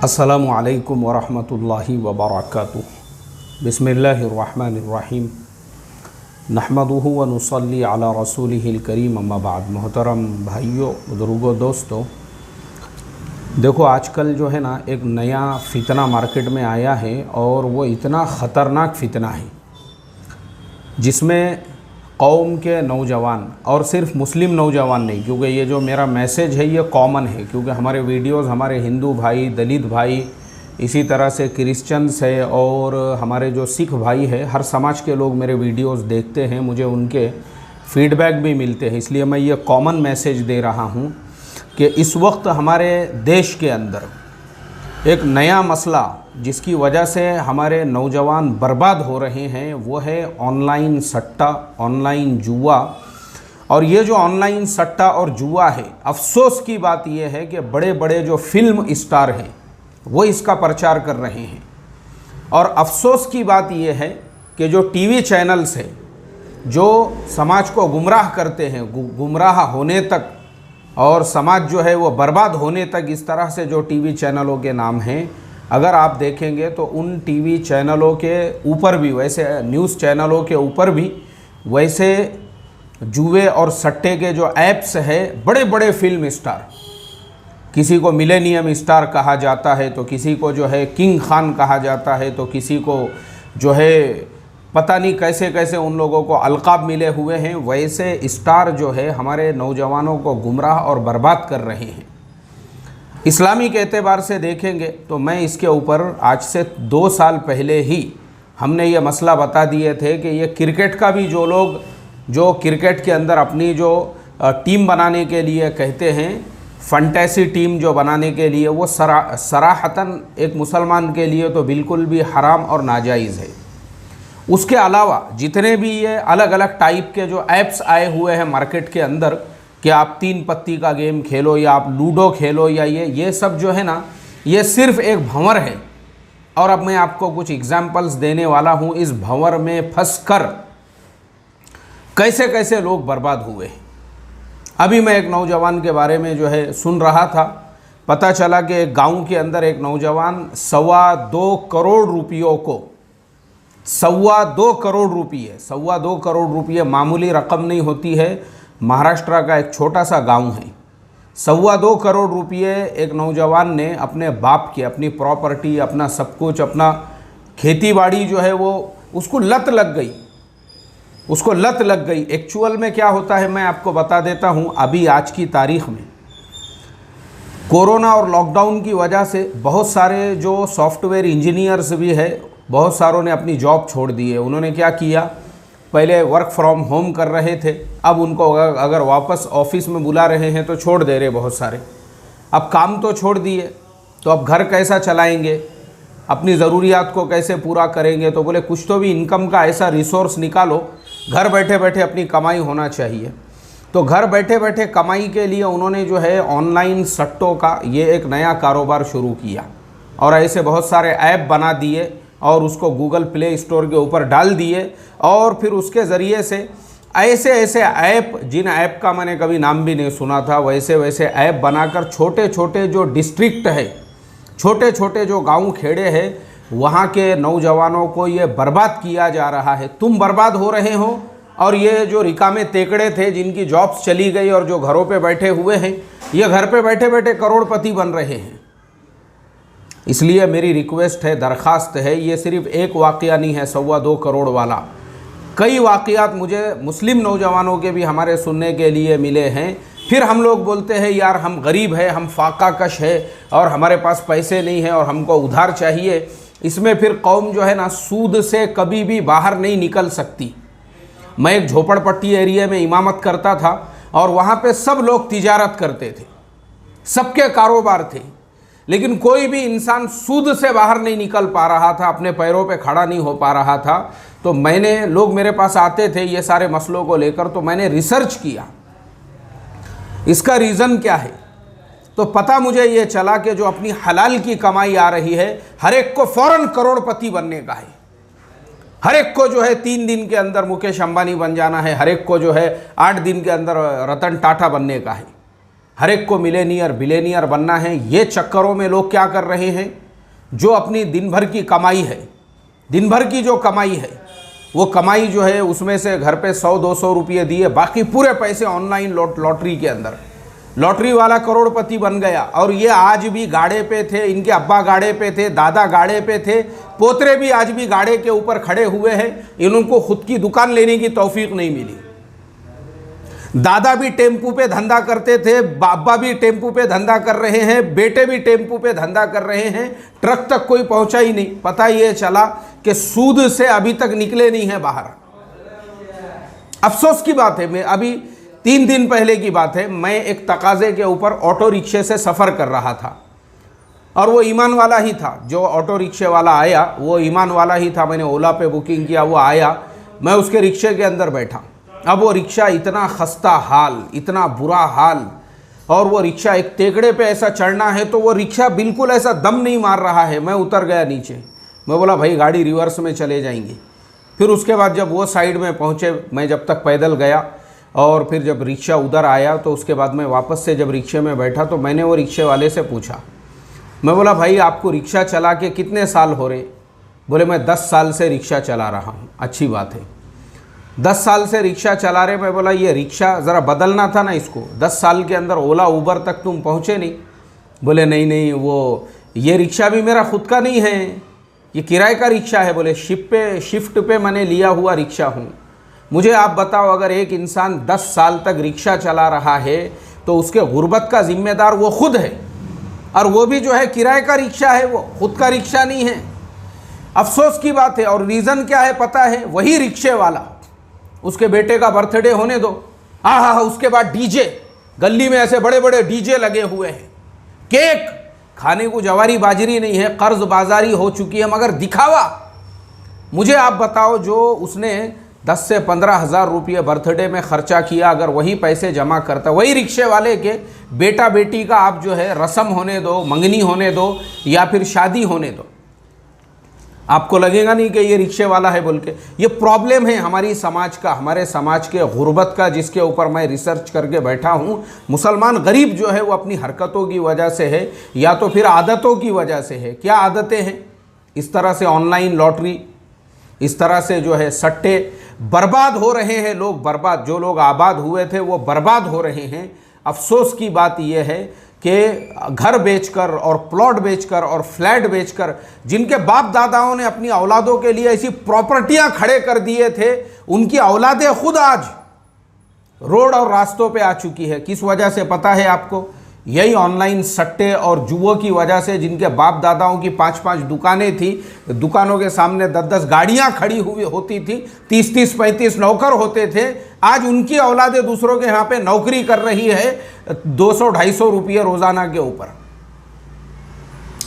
अस्सलामु अलैकुम वरहमतुल्लाहि वबरकातुहू। बिस्मिल्लाहिर्रहमानिर्रहीम। नहमदुहु व नुसल्ली अला रसूलिहिल करीम, अम्मा बाद। मोहतरम भाइयों, बुजुर्गों, दोस्तों, देखो आजकल जो है ना एक नया फितना मार्केट में आया है और वो इतना ख़तरनाक फितना है जिसमें कौम के नौजवान, और सिर्फ मुस्लिम नौजवान नहीं, क्योंकि ये जो मेरा मैसेज है ये कॉमन है, क्योंकि हमारे वीडियोस हमारे हिंदू भाई, दलित भाई, इसी तरह से क्रिश्चियंस है और हमारे जो सिख भाई है, हर समाज के लोग मेरे वीडियोस देखते हैं, मुझे उनके फीडबैक भी मिलते हैं। इसलिए मैं ये कॉमन मैसेज दे रहा हूँ कि इस वक्त हमारे देश के अंदर एक नया मसला जिसकी वजह से हमारे नौजवान बर्बाद हो रहे हैं वो है ऑनलाइन सट्टा, ऑनलाइन जुआ। और ये जो ऑनलाइन सट्टा और जुआ है, अफसोस की बात यह है कि बड़े बड़े जो फिल्म स्टार हैं वो इसका प्रचार कर रहे हैं, और अफसोस की बात यह है कि जो टीवी चैनल्स हैं जो समाज को गुमराह करते हैं, गुमराह होने तक और समाज जो है वो बर्बाद होने तक, इस तरह से जो टीवी चैनलों के नाम हैं, अगर आप देखेंगे तो उन टीवी चैनलों के ऊपर भी, वैसे न्यूज़ चैनलों के ऊपर भी वैसे जुए और सट्टे के जो ऐप्स है, बड़े बड़े फिल्म स्टार, किसी को मिलेनियम स्टार कहा जाता है, तो किसी को जो है किंग खान कहा जाता है, तो किसी को जो है पता नहीं कैसे कैसे उन लोगों को अलकाब मिले हुए हैं, वैसे स्टार जो है हमारे नौजवानों को गुमराह और बर्बाद कर रहे हैं। इस्लामिक एतबार से देखेंगे तो मैं इसके ऊपर आज से 2 साल पहले ही हमने ये मसला बता दिए थे कि ये क्रिकेट का भी जो लोग जो क्रिकेट के अंदर अपनी जो टीम बनाने के लिए कहते हैं, फंटेसी टीम जो बनाने के लिए, वो सराहतन एक मुसलमान के लिए तो बिल्कुल भी हराम और नाजायज़ है। उसके अलावा जितने भी ये अलग अलग टाइप के जो ऐप्स आए हुए हैं मार्केट के अंदर कि आप 3 पत्ती का गेम खेलो या आप लूडो खेलो या ये सब जो है ना, ये सिर्फ एक भंवर है। और अब मैं आपको कुछ एग्जाम्पल्स देने वाला हूँ इस भंवर में फंसकर कैसे कैसे लोग बर्बाद हुए। अभी मैं एक नौजवान के बारे में जो है सुन रहा था, पता चला कि एक गाँव के अंदर एक नौजवान 2.25 करोड़ रुपयों को, 2.25 करोड़ रुपये, 2.25 करोड़ रुपये मामूली रकम नहीं होती है। महाराष्ट्र का एक छोटा सा गांव है, 2.25 करोड़ रुपये एक नौजवान ने अपने बाप की, अपनी प्रॉपर्टी, अपना सब कुछ, अपना खेती बाड़ी जो है वो उसको लत लग गई, उसको लत लग गई। एक्चुअल में क्या होता है मैं आपको बता देता हूँ। अभी आज की तारीख़ में कोरोना और लॉकडाउन की वजह से बहुत सारे जो सॉफ्टवेयर इंजीनियर्स भी है, बहुत सारों ने अपनी जॉब छोड़ दी है। उन्होंने क्या किया, पहले वर्क फ्रॉम होम कर रहे थे, अब उनको अगर वापस ऑफिस में बुला रहे हैं तो छोड़ दे रहे बहुत सारे। अब काम तो छोड़ दिए, तो अब घर कैसा चलाएंगे, अपनी ज़रूरियात को कैसे पूरा करेंगे, तो बोले कुछ तो भी इनकम का ऐसा रिसोर्स निकालो, घर बैठे बैठे अपनी कमाई होना चाहिए। तो घर बैठे बैठे कमाई के लिए उन्होंने जो है ऑनलाइन सट्टों का ये एक नया कारोबार शुरू किया, और ऐसे बहुत सारे ऐप बना दिए और उसको गूगल प्ले स्टोर के ऊपर डाल दिए, और फिर उसके ज़रिए से ऐसे ऐसे ऐप, जिन ऐप का मैंने कभी नाम भी नहीं सुना था, वैसे वैसे ऐप बनाकर छोटे छोटे जो डिस्ट्रिक्ट है, छोटे छोटे जो गांव खेड़े हैं, वहाँ के नौजवानों को ये बर्बाद किया जा रहा है। तुम बर्बाद हो रहे हो, और ये जो रिकामे तेकड़े थे जिनकी जॉब्स चली गई और जो घरों पे बैठे हुए हैं, ये घर पे बैठे बैठे करोड़पति बन रहे हैं। इसलिए मेरी रिक्वेस्ट है, दरख्वास्त है, ये सिर्फ एक वाक़या नहीं है 2.25 करोड़ वाला, कई वाक़यात मुझे मुस्लिम नौजवानों के भी हमारे सुनने के लिए मिले हैं। फिर हम लोग बोलते हैं यार हम गरीब हैं, हम फाका कश है और हमारे पास पैसे नहीं है और हमको उधार चाहिए। इसमें फिर कौम जो है ना सूद से कभी भी बाहर नहीं निकल सकती। मैं एक झोपड़पट्टी एरिया में इमामत करता था और वहाँ पे सब लोग तिजारत करते थे, सबके कारोबार थे, लेकिन कोई भी इंसान सूद से बाहर नहीं निकल पा रहा था, अपने पैरों पे खड़ा नहीं हो पा रहा था। तो लोग मेरे पास आते थे ये सारे मसलों को लेकर, तो मैंने रिसर्च किया इसका रीज़न क्या है। तो पता मुझे ये चला कि जो अपनी हलाल की कमाई आ रही है, हर एक को फ़ौरन करोड़पति बनने का है, हर एक को जो है 3 दिन के अंदर मुकेश अंबानी बन जाना है, हर एक को जो है 8 दिन के अंदर रतन टाटा बनने का है। हर एक को मिलेनियर बिलेनियर बनना है, ये चक्करों में लोग क्या कर रहे हैं, जो अपनी दिन भर की कमाई है, दिन भर की जो कमाई है वो कमाई जो है उसमें से घर पे 100-200 रुपये दिए, बाकी पूरे पैसे ऑनलाइन लॉटरी के अंदर। लॉटरी वाला करोड़पति बन गया और ये आज भी गाड़े पे थे, इनके अब्बा गाड़े पे थे, दादा गाड़े पे थे, पोतरे भी आज भी गाड़े के ऊपर खड़े हुए हैं। इनको खुद की दुकान लेने की तौफीक नहीं मिली। दादा भी टेम्पू पे धंधा करते थे, बाबा भी टेम्पू पे धंधा कर रहे हैं, बेटे भी टेम्पू पे धंधा कर रहे हैं, ट्रक तक कोई पहुंचा ही नहीं। पता ये चला कि सूद से अभी तक निकले नहीं है बाहर। अफसोस की बात है, मैं अभी 3 दिन पहले की बात है, मैं एक तकाजे के ऊपर ऑटो रिक्शे से सफ़र कर रहा था और वो ईमान वाला ही था। जो ऑटो रिक्शे वाला आया वो ईमान वाला ही था। मैंने ओला पे बुकिंग किया, वो आया, मैं उसके रिक्शे के अंदर बैठा। अब वो रिक्शा इतना खस्ता हाल, इतना बुरा हाल, और वो रिक्शा एक टेकड़े पे ऐसा चढ़ना है तो वो रिक्शा बिल्कुल ऐसा दम नहीं मार रहा है। मैं उतर गया नीचे, मैं बोला भाई गाड़ी रिवर्स में चले जाएंगी। फिर उसके बाद जब वो साइड में पहुँचे, मैं जब तक पैदल गया और फिर जब रिक्शा उधर आया तो उसके बाद मैं वापस से जब रिक्शे में बैठा तो मैंने वो रिक्शे वाले से पूछा, मैं बोला भाई आपको रिक्शा चला के कितने साल हो रहे? बोले मैं 10 साल से रिक्शा चला रहा हूँ। अच्छी बात है, 10 साल से रिक्शा चला रहे। मैं बोला ये रिक्शा ज़रा बदलना था ना इसको, 10 साल के अंदर ओला उबर तक तुम पहुँचे नहीं। बोले नहीं वो ये रिक्शा भी मेरा खुद का नहीं है, ये किराए का रिक्शा है। बोले शिफ्ट पे मैंने लिया हुआ रिक्शा हूँ। मुझे आप बताओ, अगर एक इंसान 10 साल तक रिक्शा चला रहा है तो उसके गुर्बत का जिम्मेदार वो खुद है, और वो भी जो है किराए का रिक्शा है, वो खुद का रिक्शा नहीं है। अफसोस की बात है। और रीज़न क्या है पता है? वही रिक्शे वाला, उसके बेटे का बर्थडे होने दो, हाँ, उसके बाद डीजे, गली में ऐसे बड़े बड़े डीजे लगे हुए हैं, केक खाने को जवारी बाजरी नहीं है, कर्ज बाजारी हो चुकी है, मगर दिखावा। मुझे आप बताओ, जो उसने 10 से 15 हज़ार रुपये बर्थडे में खर्चा किया, अगर वही पैसे जमा करता, वही रिक्शे वाले के बेटा बेटी का आप जो है रस्म होने दो, मंगनी होने दो या फिर शादी होने दो, आपको लगेगा नहीं कि ये रिक्शे वाला है बोल के। ये प्रॉब्लम है हमारी समाज का, हमारे समाज के गुर्बत का, जिसके ऊपर मैं रिसर्च करके बैठा हूँ। मुसलमान गरीब जो है वो अपनी हरकतों की वजह से है या तो फिर आदतों की वजह से है। क्या आदतें हैं? इस तरह से ऑनलाइन लॉटरी, इस तरह से जो है सट्टे, बर्बाद हो रहे हैं लोग, बर्बाद। जो लोग आबाद हुए थे वो बर्बाद हो रहे हैं। अफसोस की बात यह है कि घर बेचकर और प्लॉट बेचकर और फ्लैट बेचकर, जिनके बाप दादाओं ने अपनी औलादों के लिए ऐसी प्रॉपर्टियां खड़े कर दिए थे, उनकी औलादें खुद आज रोड और रास्तों पे आ चुकी है। किस वजह से पता है आपको? यही ऑनलाइन सट्टे और जुओं की वजह से। जिनके बाप दादाओं की 5-5 दुकानें थी, दुकानों के सामने 10-10 गाड़ियां खड़ी हुई होती थी, 30-30 35 नौकर होते थे, आज उनकी औलादें दूसरों के यहाँ पे नौकरी कर रही है 200-250 रुपये रोजाना के ऊपर।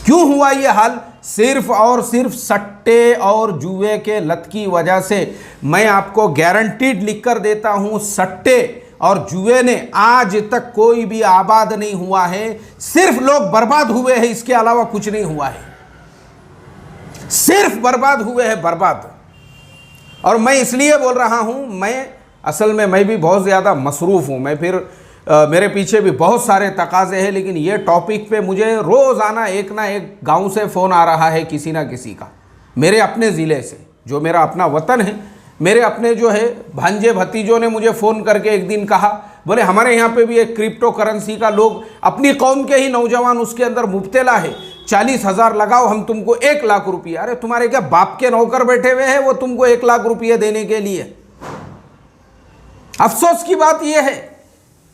क्यों हुआ ये हाल? सिर्फ और सिर्फ सट्टे और जुए के लत की वजह से। मैं आपको गारंटीड लिख कर देता हूं, सट्टे और जुए ने आज तक कोई भी आबाद नहीं हुआ है, सिर्फ लोग बर्बाद हुए हैं, इसके अलावा कुछ नहीं हुआ है। सिर्फ बर्बाद हुए हैं, बर्बाद। और मैं इसलिए बोल रहा हूं, मैं भी बहुत ज़्यादा मसरूफ़ हूं। मैं फिर मेरे पीछे भी बहुत सारे तकाजे हैं, लेकिन ये टॉपिक पे मुझे रोज़ाना एक ना एक गांव से फ़ोन आ रहा है, किसी ना किसी का, मेरे अपने ज़िले से, जो मेरा अपना वतन है। मेरे अपने जो है भांजे भतीजों ने मुझे फ़ोन करके एक दिन कहा, बोले हमारे यहाँ पे भी एक क्रिप्टो करेंसी का, लोग अपनी कौम के ही नौजवान उसके अंदर मुब्तला है, 40,000 लगाओ, हम तुमको 1 लाख रुपये। अरे तुम्हारे क्या बाप के नौकर बैठे हुए हैं वो तुमको 1 लाख रुपये देने के लिए? अफसोस की बात यह है,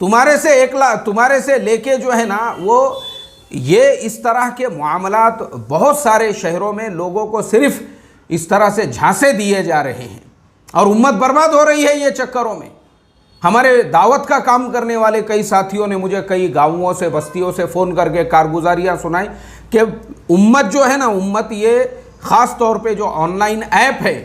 तुम्हारे से 1 लाख, तुम्हारे से लेके जो है ना वो, ये इस तरह के मामलात बहुत सारे शहरों में लोगों को सिर्फ इस तरह से झांसे दिए जा रहे हैं और उम्मत बर्बाद हो रही है ये चक्करों में। हमारे दावत का काम करने वाले कई साथियों ने मुझे कई गांवों से, बस्तियों से फ़ोन करके कारगुजारियाँ सुनाई कि उम्मत जो है ना, उम्मत ये ख़ास तौर पे जो ऑनलाइन ऐप है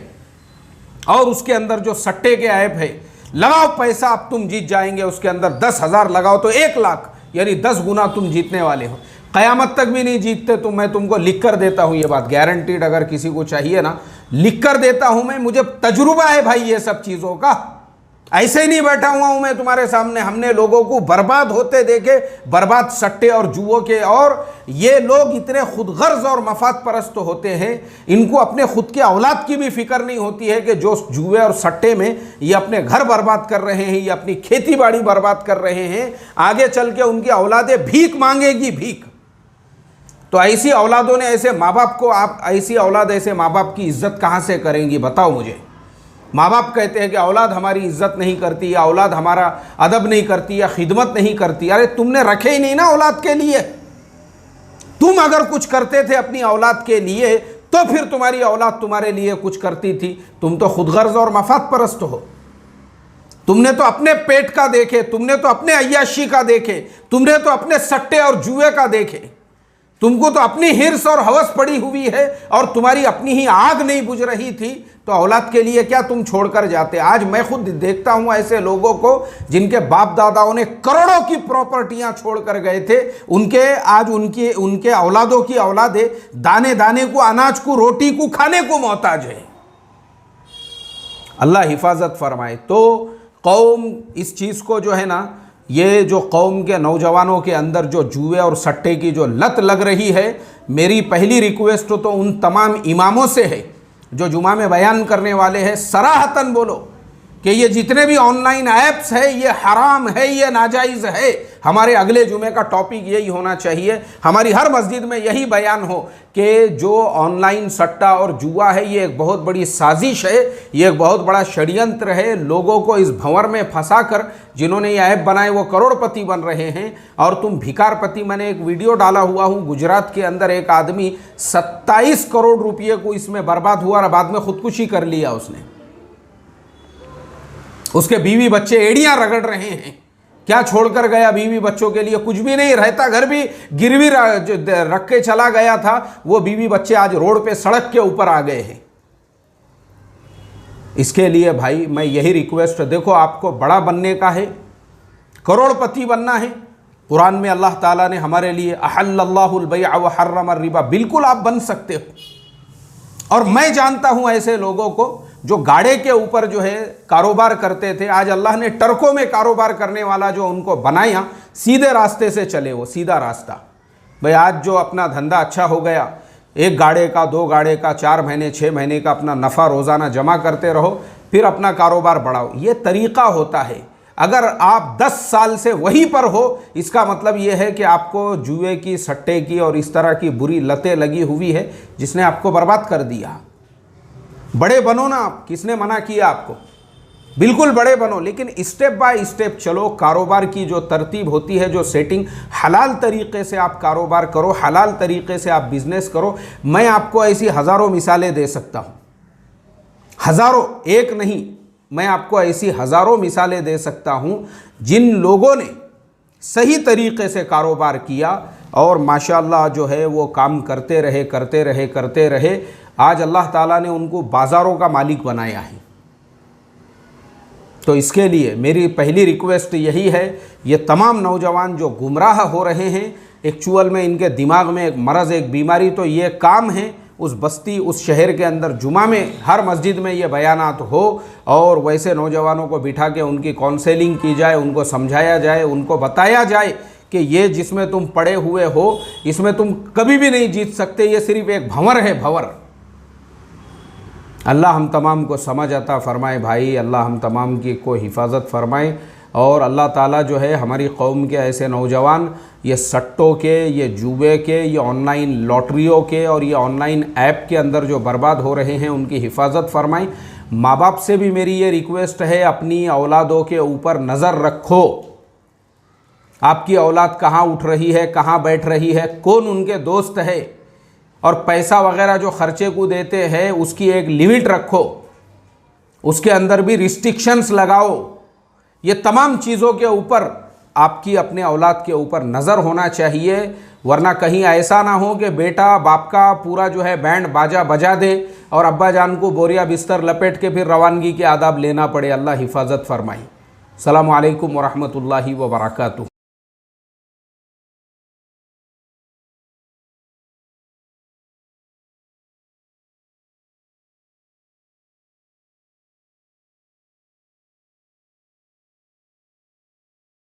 और उसके अंदर जो सट्टे के ऐप है, लगाओ पैसा अब तुम जीत जाएंगे, उसके अंदर 10,000 लगाओ तो 1 लाख, यानी 10 गुना तुम जीतने वाले हो। क़यामत तक भी नहीं जीतते तुम। मैं तुमको लिख कर देता हूँ ये बात, गारंटीड, अगर किसी को चाहिए ना लिख कर देता हूँ मैं, मुझे तजुर्बा है भाई ये सब चीज़ों का। ऐसे नहीं बैठा हुआ हूं मैं तुम्हारे सामने। हमने लोगों को बर्बाद होते देखे, बर्बाद सट्टे और जुओं के। और ये लोग इतने खुदगर्ज और मफाद परस्त होते हैं, इनको अपने खुद के औलाद की भी फिक्र नहीं होती है कि जो जुए और सट्टे में ये अपने घर बर्बाद कर रहे हैं, ये अपनी खेती बाड़ी बर्बाद कर रहे हैं, आगे चल के उनकी औलादें भीख मांगेगी, भीख। तो ऐसी औलादों ने ऐसे माँ बाप को, आप ऐसी औलाद ऐसे माँ बाप की इज्जत कहाँ से करेंगी बताओ मुझे। माँ बाप कहते हैं कि औलाद हमारी इज्जत नहीं करती, या औलाद हमारा अदब नहीं करती, या खिदमत नहीं करती। अरे तुमने रखे ही नहीं ना औलाद के लिए। तुम अगर कुछ करते थे अपनी औलाद के लिए तो फिर तुम्हारी औलाद तुम्हारे लिए कुछ करती थी। तुम तो खुदगर्ज और मफाद परस्त हो। तुमने तो अपने पेट का देखे, तुमने तो अपने अय्याशी का देखे, तुमने तो अपने सट्टे और जुए का देखे। तुमको तो अपनी हिर्स और हवस पड़ी हुई है, और तुम्हारी अपनी ही आग नहीं बुझ रही थी तो औलाद के लिए क्या तुम छोड़कर जाते। आज मैं खुद देखता हूं ऐसे लोगों को जिनके बाप दादाओं ने करोड़ों की प्रॉपर्टियां छोड़कर गए थे, उनके आज उनके औलादों की औलादें दाने दाने को, अनाज को, रोटी को खाने को मोहताज है। अल्लाह हिफाजत फरमाए। तो कौम इस चीज़ को जो है ना, ये जो कौम के नौजवानों के अंदर जो जुए और सट्टे की जो लत लग रही है, मेरी पहली रिक्वेस्ट तो उन तमाम इमामों से है जो जुमा में बयान करने वाले हैं, सराहतन बोलो कि ये जितने भी ऑनलाइन ऐप्स है ये हराम है, ये नाजायज़ है। हमारे अगले जुमे का टॉपिक यही होना चाहिए, हमारी हर मस्जिद में यही बयान हो कि जो ऑनलाइन सट्टा और जुआ है ये एक बहुत बड़ी साजिश है, ये एक बहुत बड़ा षड्यंत्र है। लोगों को इस भंवर में फंसाकर जिन्होंने ये ऐप बनाए वो करोड़पति बन रहे हैं और तुम भिकारपति। मैंने एक वीडियो डाला हुआ हूँ, गुजरात के अंदर एक आदमी 27 करोड़ रुपये को इसमें बर्बाद हुआ और बाद में खुदकुशी कर लिया उसने। उसके बीवी बच्चे एड़ियां रगड़ रहे हैं। क्या छोड़कर गया बीवी बच्चों के लिए? कुछ भी नहीं, रहता घर भी गिरवी रख के चला गया था। वो बीवी बच्चे आज रोड पे, सड़क के ऊपर आ गए हैं। इसके लिए भाई मैं यही रिक्वेस्ट, देखो आपको बड़ा बनने का है, करोड़पति बनना है। कुरान में अल्लाह ताला ने हमारे लिए अहल्लल्लाहुल बैअ व हर्रम रिबा, बिल्कुल आप बन सकते हो। और मैं जानता हूं ऐसे लोगों को जो गाड़े के ऊपर जो है कारोबार करते थे, आज अल्लाह ने टर्कों में कारोबार करने वाला जो उनको बनाया, सीधे रास्ते से चले, वो सीधा रास्ता। भाई आज जो अपना धंधा अच्छा हो गया, एक गाड़े का, दो गाड़े का, 4 महीने 6 महीने का अपना नफ़ा रोज़ाना जमा करते रहो, फिर अपना कारोबार बढ़ाओ। ये तरीक़ा होता है। अगर आप 10 साल से वहीं पर हो, इसका मतलब ये है कि आपको जुए की, सट्टे की और इस तरह की बुरी लतें लगी हुई है जिसने आपको बर्बाद कर दिया। बड़े बनो ना आप, किसने मना किया आपको? बिल्कुल बड़े बनो, लेकिन स्टेप बाय स्टेप चलो। कारोबार की जो तरतीब होती है, जो सेटिंग, हलाल तरीक़े से आप कारोबार करो, हलाल तरीक़े से आप बिज़नेस करो। मैं आपको ऐसी हज़ारों मिसालें दे सकता हूँ, हज़ारों, एक नहीं, मैं आपको ऐसी हज़ारों मिसालें दे सकता हूँ जिन लोगों ने सही तरीक़े से कारोबार किया और माशाअल्लाह जो है वो काम करते रहे। आज अल्लाह ताला ने उनको बाज़ारों का मालिक बनाया है। तो इसके लिए मेरी पहली रिक्वेस्ट यही है, ये तमाम नौजवान जो गुमराह हो रहे हैं, एक्चुअल में इनके दिमाग में एक मरज़, एक बीमारी, तो ये काम है उस बस्ती, उस शहर के अंदर जुमा में हर मस्जिद में ये बयानात हो और वैसे नौजवानों को बिठा के उनकी काउंसलिंग की जाए, उनको समझाया जाए, उनको बताया जाए कि ये जिसमें तुम पड़े हुए हो इसमें तुम कभी भी नहीं जीत सकते, ये सिर्फ एक भंवर है, भंवर। अल्लाह हम तमाम को समझ अता फ़रमाए भाई, अल्लाह हम तमाम की को हिफाजत फ़रमाए। और अल्लाह ताला जो है हमारी कौम के ऐसे नौजवान, ये सट्टों के, ये जुए के, ये ऑनलाइन लॉटरियों के और ये ऑनलाइन ऐप के अंदर जो बर्बाद हो रहे हैं, उनकी हिफाजत फ़रमाएं। माँ बाप से भी मेरी ये रिक्वेस्ट है, अपनी औलादों के ऊपर नज़र रखो। आपकी औलाद कहाँ उठ रही है, कहाँ बैठ रही है, कौन उनके दोस्त है, और पैसा वगैरह जो ख़र्चे को देते हैं उसकी एक लिमिट रखो, उसके अंदर भी रिस्ट्रिक्शंस लगाओ। ये तमाम चीज़ों के ऊपर आपकी अपने औलाद के ऊपर नज़र होना चाहिए, वरना कहीं ऐसा ना हो कि बेटा बाप का पूरा जो है बैंड बाजा बजा दे और अब्बा जान को बोरिया बिस्तर लपेट के फिर रवानगी के आदाब लेना पड़े। अल्लाह हिफाजत फरमाई। अस्सलामु अलैकुम वरहमतुल्लाहि व बरकातुहू।